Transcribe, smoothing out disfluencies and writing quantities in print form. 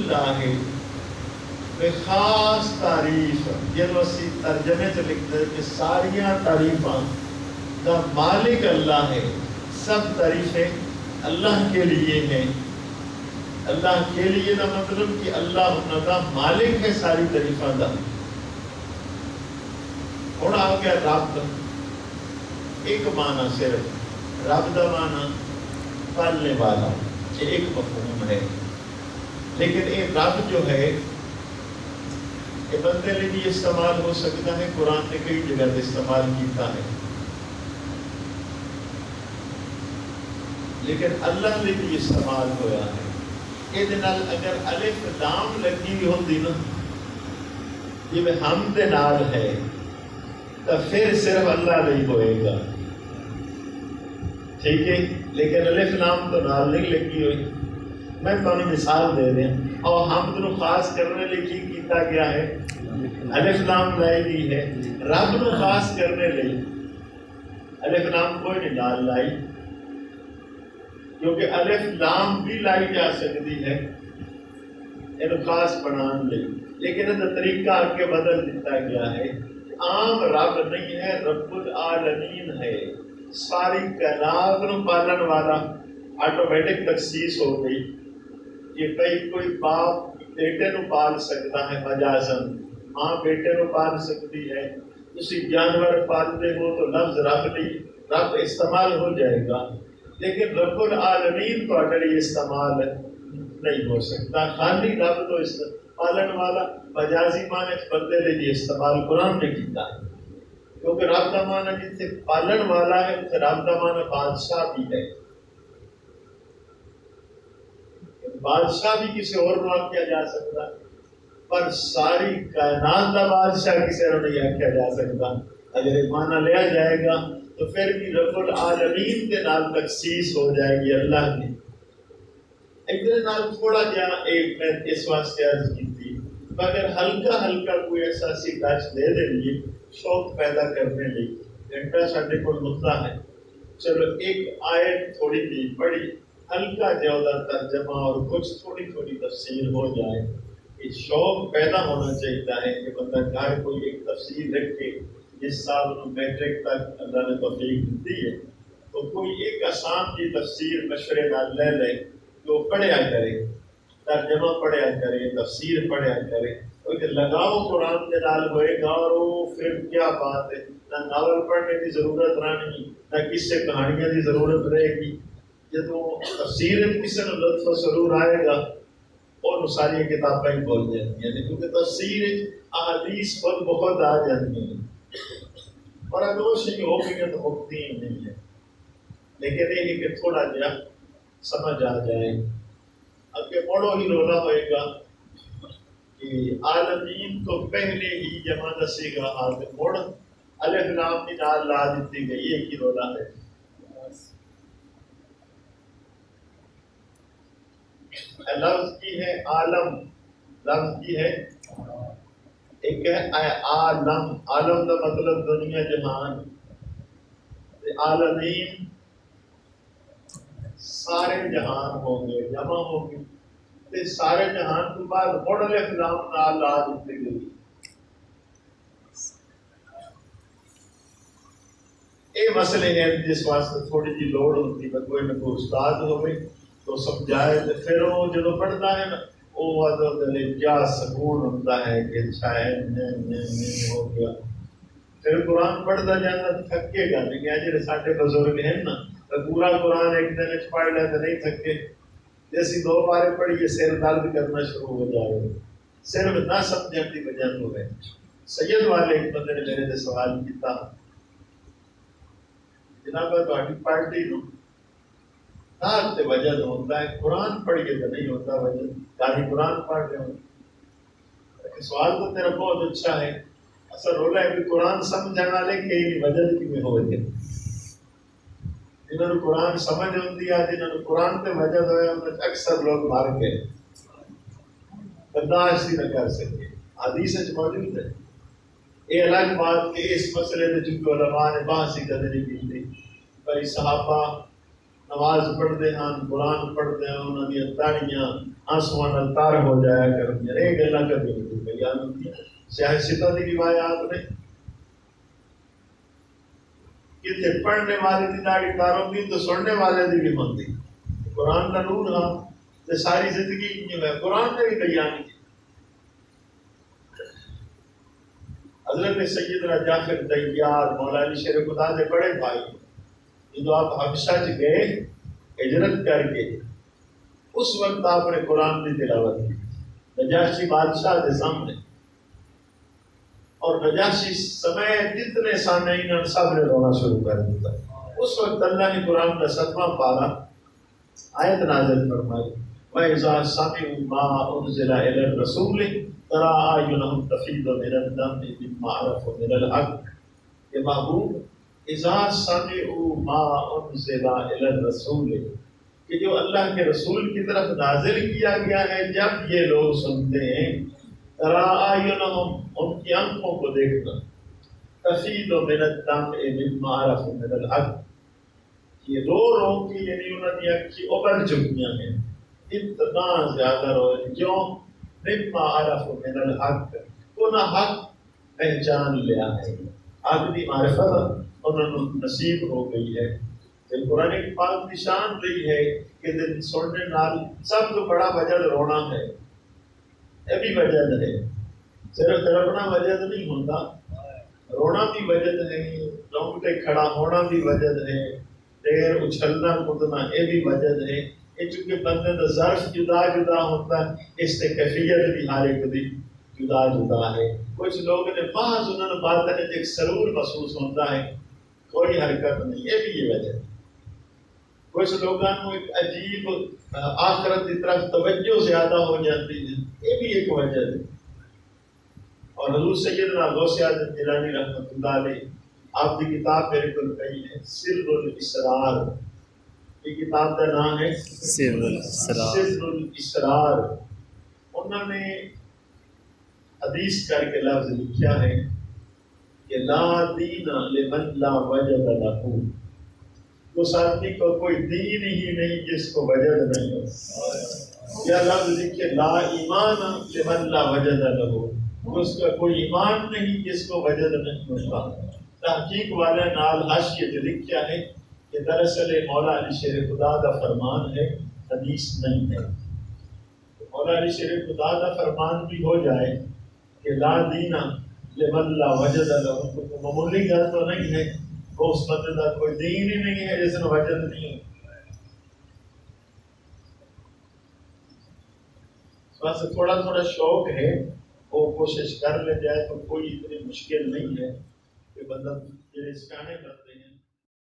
اللہ میں خاص تعریف جنہوں اسی ترجمے سے لکھتے ہیں کہ ساریاں تعریفاں دا مالک اللہ ہے، سب تعریفیں اللہ کے لیے ہیں۔ اللہ کے لیے دا مطلب کہ اللہ انہوں کا مالک ہے ساری تعریفاں دا۔ اور آ گیا رب، ایک معنی صرف رب دا معنی پالنے والا، یہ ایک مفہوم ہے، لیکن یہ رب جو ہے یہ بندے لیے بھی استعمال ہو سکتا ہے، قرآن نے کئی جگہ سے استعمال کیتا ہے، لیکن اللہ نے بھی استعمال ہویا ہے۔ یہ اگر الف لام لگی ہوئی ہوتی نا جی میں ہم دے نال ہے تو پھر صرف اللہ نہیں ہوئے گا، ٹھیک ہے، لیکن الف لام تو نال نہیں لگی ہوئی۔ میں تمہیں مثال دے دیں، اور حمد نو خاص کرنے لئے کی کیتا گیا ہے، الف لام لائی گئی ہے۔ رب نو خاص کرنے لئے الف لام کوئی نہیں ڈال لائی، کیونکہ الف لام بھی لائی جا سکتی ہے یہ خاص بنان لئے، لیکن یہ طریقہ آگے بدل دیتا گیا ہے۔ عام رب نہیں ہے، رب العالمین ہے، ساری کائنات نو پالن والا۔ آٹومیٹک تخصیص ہو گئی کہ بھئی کوئی باپ بیٹے نو پال سکتا ہے مجازن، ماں بیٹے نو پال سکتی ہے، اسی جانور پالتے ہو تو لفظ رب استعمال ہو جائے گا، لیکن رب العالمین تو اگر استعمال نہیں ہو سکتا۔ خالی رب تو پالن والا مجازی معنی بندے نے بھی استعمال قرآن نے کیتا ہے، کیونکہ رب کا معنی جتنے پالن والا ہے اسے رب کا معنی بادشاہ بھی ہے۔ بادشاہ بھی کسی اور نو کیا جا سکتا، پر ساری کائنات کا بادشاہ کسی اور نہیں کیا جا سکتا۔ اگر یہ معنی لیا جائے گا تو پھر بھی رب العالمین کے نال تخصیص ہو جائے گی اللہ کی۔ ایک دن نال تھوڑا جہا ایک میں اس واسطے عرض کی تھی، مگر ہلکا ہلکا کوئی ایسا سی ٹچ دے دیں گے شوق پیدا کرنے لی۔ گھنٹہ ساڈے کو مدعا ہے، چلو ایک آیت تھوڑی سی پڑھی، ہلکا جودا ترجمہ اور کچھ تھوڑی تھوڑی تفسیر ہو جائے۔ یہ شوق پیدا ہونا چاہیے ہے کہ بندہ گھر کوئی ایک تفسیر رکھے۔ جس سال میٹرک تک اللہ نے توفیق دی ہے تو کوئی ایک آسان کی تفسیر مشورے نہ لے لے تو پڑھیا کرے، ترجمہ پڑھیا کرے، تفسیر پڑھیا کرے، کیونکہ لگاؤ قرآن کے نال ہوئے گا اور وہ پھر کیا بات ہے، نہ ناول پڑھنے کی ضرورت رہنی، نہ قصے کہانیاں کی ضرورت رہے گی۔ جب تفسیر کسی نے لطف و سرور آئے گا اور ساری کتابیں ہی بول جاتی ہیں، کیونکہ تفسیر احادیث خود بخود آ جاتی ہیں اور اگر وہ شئی ہو گئی ہے تو مکتی ہی نہیں ہے، لیکن یہ کہ تھوڑا جا سمجھ آ جائے۔ اگے پڑھو ہی رولا ہوئے گا کہ عالمین تو پہلے ہی جمع دسے گا، آگے مڑ الف لام کی نال لا دیتی گئی، ایک ہی رولا ہے۔ لفظ کی ہے عالم، لفظ کی ہے ایک ہے عالم، عالم کا مطلب دنیا جہان، عالمین سارے جہان ہوں گے، جمع ہوں گے، تے سارے جہان کے بعد مڑ الف لام نال لا دیتی گئی۔ یہ مسئلے ہیں جس واسطے تھوڑی جی لوڑ ہوتی ہے کوئی نہ کوئی استاد ہوئے تو سمجھائے، تو پھر وہ جب پڑھتا ہے نا وہ کیا سکون ہوتا ہے کہ شاید ہو گیا۔ پھر قرآن پڑھتا جانا تھکے گا نہیں، جیسے سارے بزرگ ہیں نا تو پورا قرآن ایک دن پڑھ لے تو نہیں تھکے، جیسی دو بار پڑھیے سر درد کرنا شروع ہو جائے، صرف نہ سمجھنے کی وجہ ہو گئے۔ سید والے ایک بندے نے میرے سے سوال کیا، جناب تاری پارٹی نو نال تے وجد ہوتا ہے، قرآن پڑھیے تو نہیں ہوتا وجد، تاری قرآن پڑھ رہے ہو۔ سوال تو تیرا بہت اچھا ہے، اصل رولا ہے کہ قرآن سمجھنے والے کہ وجد کی میں ہو جائے، جنہوں نے قرآن سمجھ ہوتی ہے، جنہوں نے قرآن تے وجد ہوئے ان اکثر لوگ مار گئے، برداشت ہی نہ کر سکے۔ حدیث موجود ہے۔ یہ الگ بات کہ اس مسئلے میں چونکہ علماء نے بحث ہی کرنے کی تھی، بھائی صحابہ نماز پڑھتے ہیں قرآن پڑھتے ہیں انہوں نے تاڑیاں آنسواں نال تار ہو جایا کرتی ہیں، یہ گلاں کبھی نہیں بیان ہوتی سیاستہ کی روایات نے کتنے پڑھنے والے کی داڑھی تار ہوتی تو سننے والے کی بھی ہوتی۔ قرآن کا نور ہاں تو ساری زندگی ہے قرآن نے بھی بیان کی۔ حضرت سیدنا جعفر طیار مولا علی شیر خدا دے بڑے بھائی جب آپ حبشہ گئے ہجرت کر کے اس وقت آپ نے قرآن کی تلاوت کی نجاشی بادشاہ کے سامنے، اور نجاشی سمے جتنے سامعین سب نے رونا شروع کر دیا۔ اس وقت اللہ نے قرآن کا 7واں پارہ آیت نازل فرمائی وَإِذَا سَمِعُوا مَا أُنزِلَ إِلَى الرَّسُولِ تَرَىٰ أَعْيُنَهُمْ تَفِيضُ مِنَ الدَّمْعِ مِمَّا عَرَفُوا مِنَ الْحَقِّ کہ محبوب اِذَا سَمِعُوا مَا أُنزِلَ إِلَى الرَّسُولِ کہ جو اللہ کے رسول کی طرف نازل کیا گیا ہے جب یہ لوگ سنتے ہیں تَرَىٰ أَعْيُنَهُمْ ان کی آنکھوں کو دیکھنا تَفِيضُ مِنَ الدَّمْعِ مِمَّا عَرَفُوا مِنَ الْحَقِّ یہ رو رو کے یعنی انہوں نے اکھی ابل چکیاں ہیں اتنا زیادہ رو کیوں مما عرفوا من الحق انہوں حق پہچان لیا ہے حق کی معرفت انہوں نے نصیب ہو گئی ہے۔ پھر قرآن پاک کی شان رہی ہے کہ دن سننے نال سب تو بڑا وجد رونا ہے، یہ بھی وجد ہے، صرف تڑپنا وجد نہیں ہوتا، رونا بھی وجد ہے، رونگٹے کھڑا ہونا بھی وجد ہے، دیر اچھلنا کودنا یہ بھی وجد ہے۔ یہ چونکہ بندے کا ظرف جدا جدا ہوتا ہے اس سے کیفیت بھی ہر ایک دی جدا جدا ہے۔ کچھ لوگ نے بعض انہوں نے بات ہے ایک سرور محسوس ہوتا ہے کوئی حرکت نہیں، یہ بھی یہ وجہ ہے۔ کچھ لوگوں کو ایک عجیب آخرت کی طرف توجہ زیادہ ہو جاتی ہے، یہ بھی ایک وجہ ہے۔ اور حضور سیدنا غوث اعظم جیلانی رحمۃ اللہ علیہ آپ کی کتاب میرے کو کہی ہے سر الاسرار، یہ کتاب کا نام ہے سر الاسرار۔ انہوں نے حدیث کر کے لفظ لکھا ہے کہ لا دین لمن لا وجد لہ، اس آدمی کو کوئی دین ہی نہیں جس کو وجد نہیں ہو۔ یا لفظ لکھے لا ایمان لمن لا وجد لہ، اس کا کوئی ایمان نہیں جس کو وجد نہیں ہوتا۔ تحقیق والے نال حاشیے لکھا ہے کہ دراصل مولا علی شیر خدا کا فرمان ہے، حدیث نہیں ہے۔ مولا علی شیر خدا کا فرمان بھی ہو جائے کہ لا دینا لمن لا وجد لہ، تو معمولی گل تو نہیں ہے، وہ اس بندے کا کوئی دین ہی نہیں ہے جس نے وجد نہیں ہے۔ بس تھوڑا تھوڑا شوق ہے وہ کوشش کر لے جائے تو کوئی اتنی مشکل نہیں ہے کہ بندہ جیسے سیانے کرتے ہیں